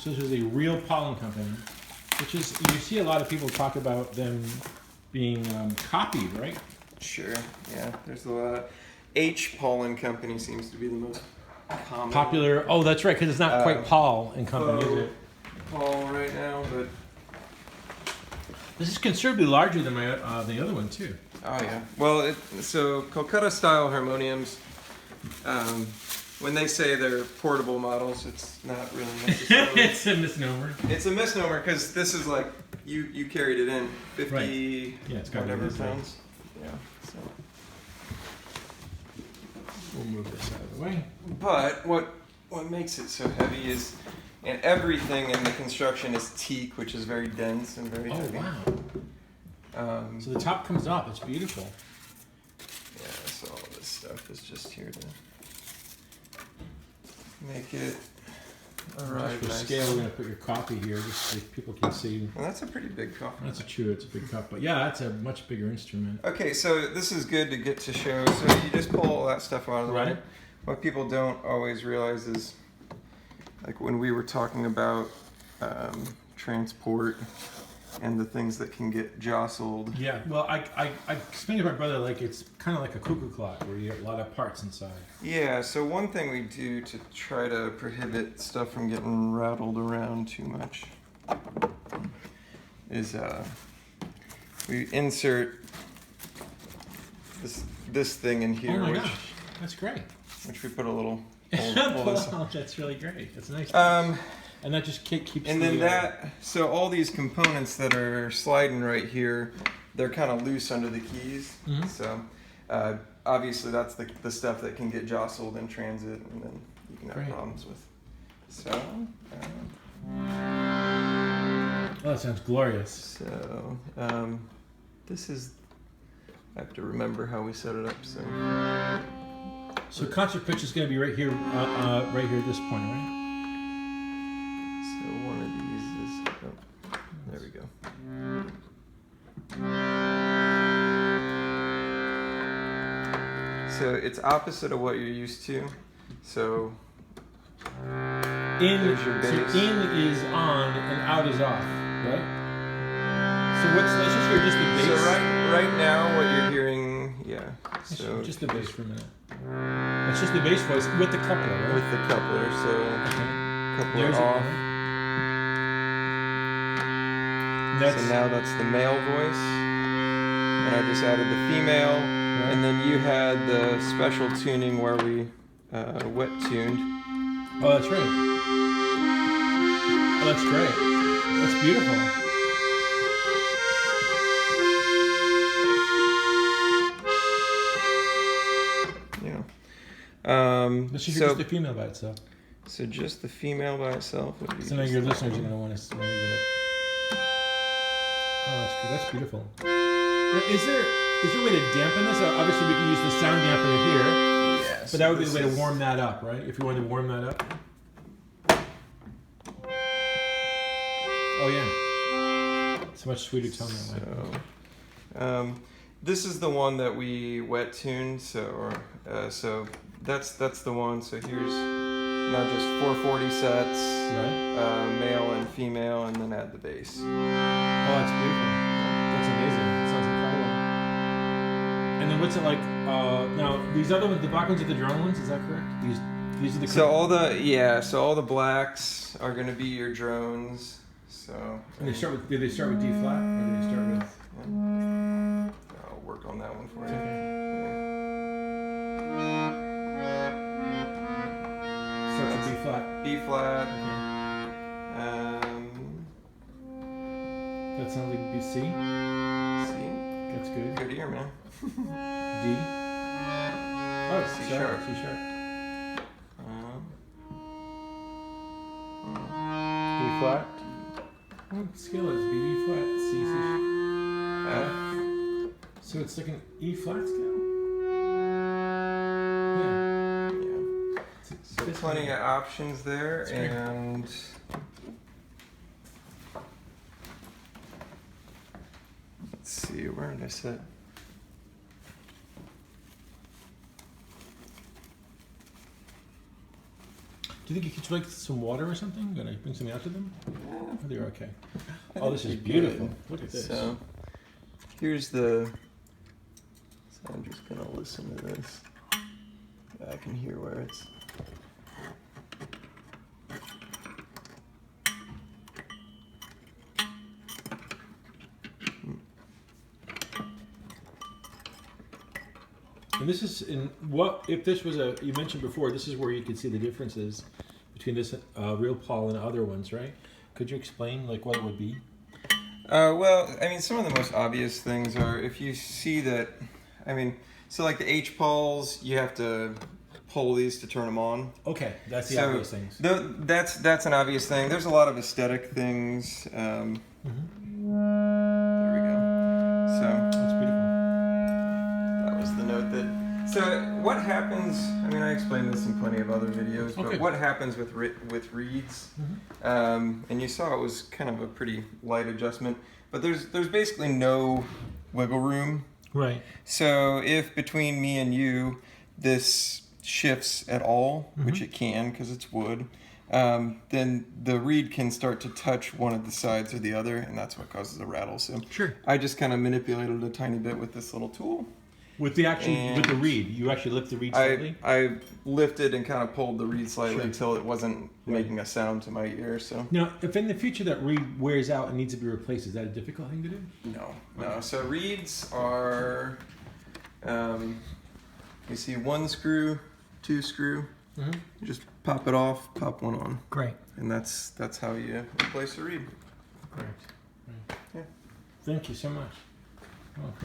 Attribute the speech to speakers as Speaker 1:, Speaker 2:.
Speaker 1: So this is a real pollen company, which is, you see a lot of people talk about them being copied, right?
Speaker 2: Sure, yeah. There's a lot. H Pollen Company seems to be the most common.
Speaker 1: Popular. Oh, that's right, because it's not quite Paul and Company, is it?
Speaker 2: Paul right now, but
Speaker 1: this is considerably larger than my the other one too.
Speaker 2: oh yeah. Well, so Calcutta style harmoniums. When they say they're portable models, it's not really necessarily.
Speaker 1: It's a misnomer.
Speaker 2: It's a misnomer because this is like you carried it in 50
Speaker 1: Right. Yeah, it's got
Speaker 2: whatever
Speaker 1: it in,
Speaker 2: pounds. Yeah. So.
Speaker 1: We'll move this out of the way.
Speaker 2: But what makes it so heavy is, and everything in the construction is teak, which is very dense and very heavy.
Speaker 1: Wow. So the top comes off. It's beautiful.
Speaker 2: Yeah. So all this stuff is just here to make it arrive
Speaker 1: For
Speaker 2: nice.
Speaker 1: scale, we're going to put your coffee here just so people can see.
Speaker 2: Well, that's a pretty big coffee.
Speaker 1: That's true. It's a big cup, but yeah, that's a much bigger instrument.
Speaker 2: Okay, so this is good to get to show. So you just pull all that stuff out of the way. What people don't always realize is, like when we were talking about transport and the things that can get jostled.
Speaker 1: Yeah. Well, I explained to my brother like it's kind of like a cuckoo clock where you get a lot of parts inside.
Speaker 2: Yeah. So one thing we do to try to prohibit stuff from getting rattled around too much is we insert this thing in here.
Speaker 1: Oh my gosh, that's great.
Speaker 2: Which we put a little.
Speaker 1: Wow, that's really great. That's nice. And that just keeps.
Speaker 2: And then so all these components that are sliding right here, they're kind of loose under the keys. Mm-hmm. So obviously that's the stuff that can get jostled in transit, and then you can have problems with. So.
Speaker 1: Oh, that sounds glorious.
Speaker 2: So this is. I have to remember how we set it up. So
Speaker 1: concert pitch is going to be right here, right here at this point, right?
Speaker 2: So one of these is, oh, there we go. So it's opposite of what you're used to. So
Speaker 1: in is on and out is off, right? So let's just hear just the bass.
Speaker 2: So right now what you're hearing, yeah. So
Speaker 1: just the bass for a minute. It's just the bass voice with the coupler, right?
Speaker 2: With the coupler, so coupler off. So now that's the male voice, and I just added the female, and then you had the special tuning where we wet tuned.
Speaker 1: Oh, that's right. Oh, that's great. That's beautiful. Let's hear just the female by itself.
Speaker 2: So just the female by itself would be.
Speaker 1: So now your listeners are going to want to get it. Oh, that's good. That's beautiful. Now, is there a way to dampen this? Obviously, we can use the sound dampener here.
Speaker 2: Yes.
Speaker 1: But that would be the way to warm that up, right? If you wanted to warm that up. Oh yeah. It's a much sweeter tone that way.
Speaker 2: This is the one that we wet tuned. So that's the one. So here's now just 440 sets, male and female, and then add the bass.
Speaker 1: Oh, that's beautiful. That's amazing. It sounds incredible. And then what's it like? Now these other ones, the black ones are the drone ones. Is that correct? These are the.
Speaker 2: So all the blacks are going to be your drones. So.
Speaker 1: And do they start with D flat, or do they start with?
Speaker 2: I'll work on that one for you.
Speaker 1: Okay. Starts with B flat.
Speaker 2: B flat.
Speaker 1: Okay. That sounds like B C.
Speaker 2: C.
Speaker 1: That's good.
Speaker 2: Good ear, man.
Speaker 1: D. Oh, it's
Speaker 2: C sharp.
Speaker 1: C sharp. B flat. What scale is B flat? C
Speaker 2: F.
Speaker 1: So it's like an E flat scale.
Speaker 2: Yeah. So plenty of options there, and let's see, where did I set?
Speaker 1: Do you think you could like some water or something? Gonna bring something out to them? Oh, they're okay. Oh, this is beautiful. Look at this.
Speaker 2: So here's the. So I'm just gonna listen to this. I can hear where it's.
Speaker 1: And this is in what if this was a you mentioned before this is where you could see the differences between this real Paul and other ones, right? Could you explain like what it would be?
Speaker 2: Well, I mean, some of the most obvious things are if you see that, I mean, so like the H Pauls, you have to pull these to turn them on.
Speaker 1: Okay, that's the obvious things.
Speaker 2: That's an obvious thing. There's a lot of aesthetic things. There we go. So
Speaker 1: That's beautiful.
Speaker 2: that was the note that. So what happens? I mean, I explained this in plenty of other videos, but what happens with reeds? And you saw it was kind of a pretty light adjustment, but there's basically no wiggle room.
Speaker 1: Right.
Speaker 2: So if between me and you this shifts at all, which it can because it's wood, then the reed can start to touch one of the sides or the other, and that's what causes a rattle. So
Speaker 1: Sure.
Speaker 2: I just kind of manipulated a tiny bit with this little tool.
Speaker 1: With the with the reed, you actually lift the reed slightly?
Speaker 2: I lifted and kind of pulled the reed slightly until it wasn't making a sound to my ear. So
Speaker 1: now, if in the future that reed wears out and needs to be replaced, is that a difficult thing to do?
Speaker 2: No. So reeds are, you see 1 screw, 2 screw. You just pop it off, pop one on.
Speaker 1: Great.
Speaker 2: And that's how you replace a reed.
Speaker 1: Great.
Speaker 2: Yeah.
Speaker 1: Thank you so much. Oh.